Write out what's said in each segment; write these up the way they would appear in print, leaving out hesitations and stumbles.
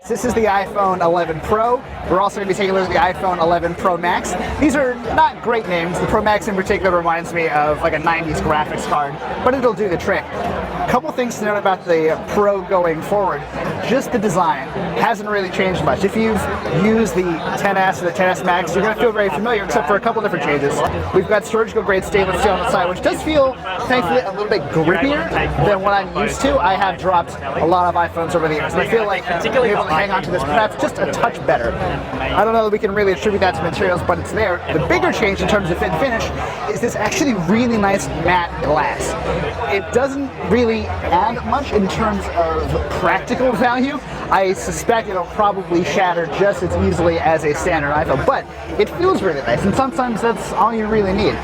This is the iPhone 11 Pro. We're also going to be taking a look at the iPhone 11 Pro Max. These are not great names. The Pro Max in particular reminds me of like a 90s graphics card, but it'll do the trick. A couple things to note about the Pro going forward. Just the design hasn't really changed much. If you've used the XS or the XS Max, you're going to feel very familiar, except for a couple different changes. We've got surgical grade stainless steel on the side, which does feel, thankfully, a little bit grippier than what I'm used to. I have dropped a lot of iPhones over the years, and I feel like being able to hang on to this perhaps just a touch better. I don't know that we can really attribute that to materials, but it's there. The bigger change in terms of fit and finish is this actually really nice matte glass. It doesn't really add much in terms of practical value. I suspect it'll probably shatter just as easily as a standard iPhone, but it feels really nice, and sometimes that's all you really need.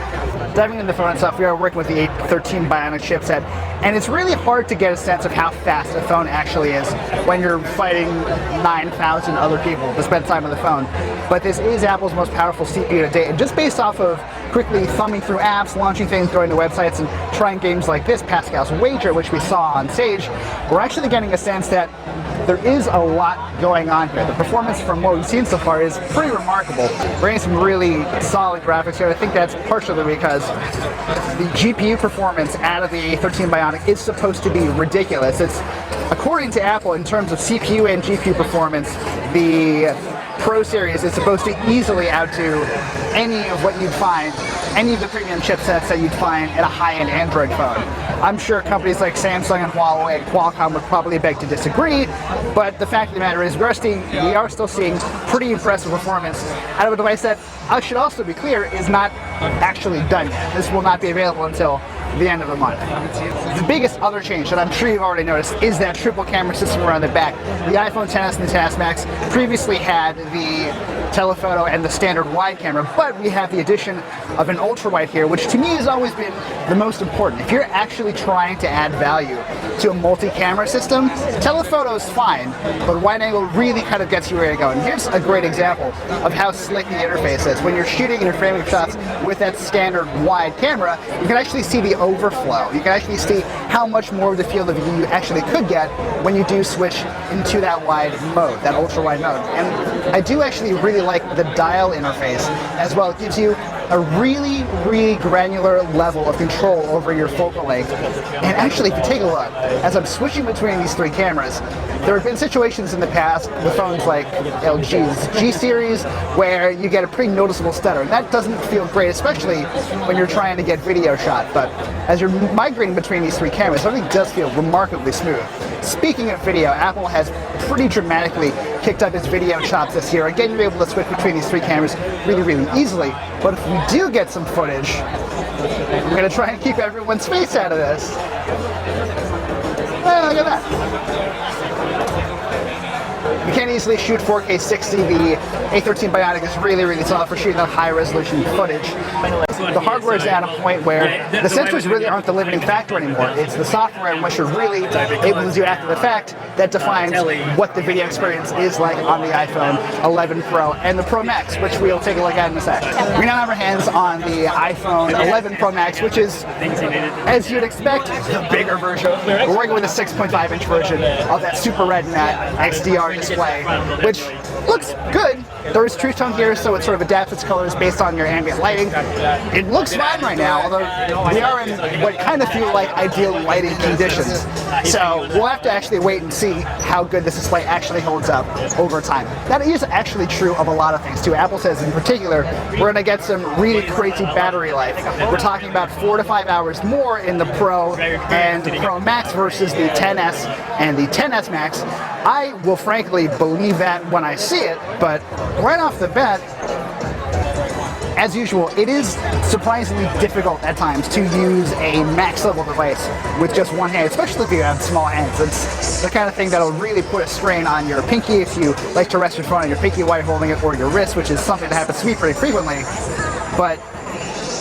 Diving into the phone itself, we are working with the A13 Bionic chipset, and it's really hard to get a sense of how fast a phone actually is when you're fighting 9,000 other people to spend time on the phone. But this is Apple's most powerful CPU to date, and just based off of quickly thumbing through apps, launching things, going to websites, and trying games like this, Pascal's Wager, which we saw on stage, we're actually getting a sense that there is a lot going on here. The performance from what we've seen so far is pretty remarkable. We're getting some really solid graphics here. I think that's partially because the GPU performance out of the A13 Bionic is supposed to be ridiculous. It's, according to Apple, in terms of CPU and GPU performance, the Pro series is supposed to easily outdo any of what you'd find, any of the premium chipsets that you'd find in a high-end Android phone. I'm sure companies like Samsung and Huawei and Qualcomm would probably beg to disagree, but the fact of the matter is we are still seeing pretty impressive performance out of a device that, I should also be clear, is not actually done yet. This will not be available until the end of the month. The biggest other change that I'm sure you've already noticed is that triple camera system around the back. The iPhone XS and the XS Max previously had the telephoto and the standard wide camera, but we have the addition of an ultra wide here, which to me has always been the most important. If you're actually trying to add value to a multi-camera system, telephoto is fine, but wide angle really kind of gets you where to go. And here's a great example of how slick the interface is. When you're shooting and you're framing shots with that standard wide camera, you can actually see the overflow. You can actually see how much more of the field of view you actually could get when you do switch into that wide mode, that ultra wide mode. And I do actually really like the dial interface as well. It gives you a really, really granular level of control over your focal length. And actually, if you take a look, as I'm switching between these three cameras, there have been situations in the past with phones like LG's G series where you get a pretty noticeable stutter, and that doesn't feel great, especially when you're trying to get video shot. But as you're migrating between these three cameras, everything does feel remarkably smooth. Speaking of video, Apple has pretty dramatically kicked up its video chops this year. Again, you're able to switch between these three cameras really, really easily. But if we do get some footage, I'm going to try and keep everyone's face out of this. Oh, look at that. You can't easily shoot 4K 60. The A13 Bionic is really, really solid for shooting that high-resolution footage. The hardware is at a point where the sensors really aren't the limiting factor anymore. It's the software and what you're really able to do after the fact that defines what the video experience is like on the iPhone 11 Pro and the Pro Max, which we'll take a look at in a sec. We now have our hands on the iPhone 11 Pro Max, which is, as you'd expect, the bigger version. We're working with a 6.5-inch version of that Super Retina XDR display, which looks good. There is true tone here, so it sort of adapts its colors based on your ambient lighting. It looks fine right now, although we are in what kind of feel like ideal lighting conditions. So we'll have to actually wait and see how good this display actually holds up over time. That is actually true of a lot of things too. Apple says in particular, we're going to get some really crazy battery life. We're talking about 4 to 5 hours more in the Pro and the Pro Max versus the XS and the XS Max. I will frankly believe that when I see it, but right off the bat, as usual, it is surprisingly difficult at times to use a max-level device with just one hand, especially if you have small hands. It's the kind of thing that'll really put a strain on your pinky if you like to rest your phone on your pinky while you're holding it, or your wrist, which is something that happens to me pretty frequently. But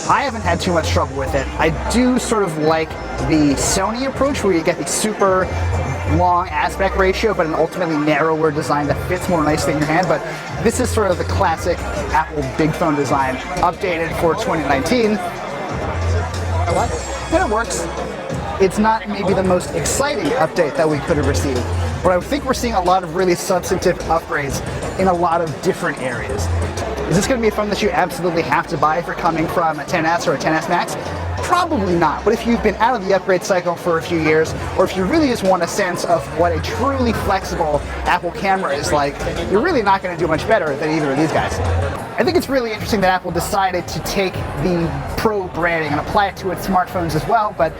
I haven't had too much trouble with it. I do sort of like the Sony approach where you get the super long aspect ratio, but an ultimately narrower design that fits more nicely in your hand. But this is sort of the classic Apple big phone design, updated for 2019. And it works. It's not maybe the most exciting update that we could have received, but I think we're seeing a lot of really substantive upgrades in a lot of different areas. Is this going to be a phone that you absolutely have to buy if you're coming from a XS or a XS Max? Probably not, but if you've been out of the upgrade cycle for a few years, or if you really just want a sense of what a truly flexible Apple camera is like, you're really not going to do much better than either of these guys. I think it's really interesting that Apple decided to take the Pro branding and apply it to its smartphones as well, but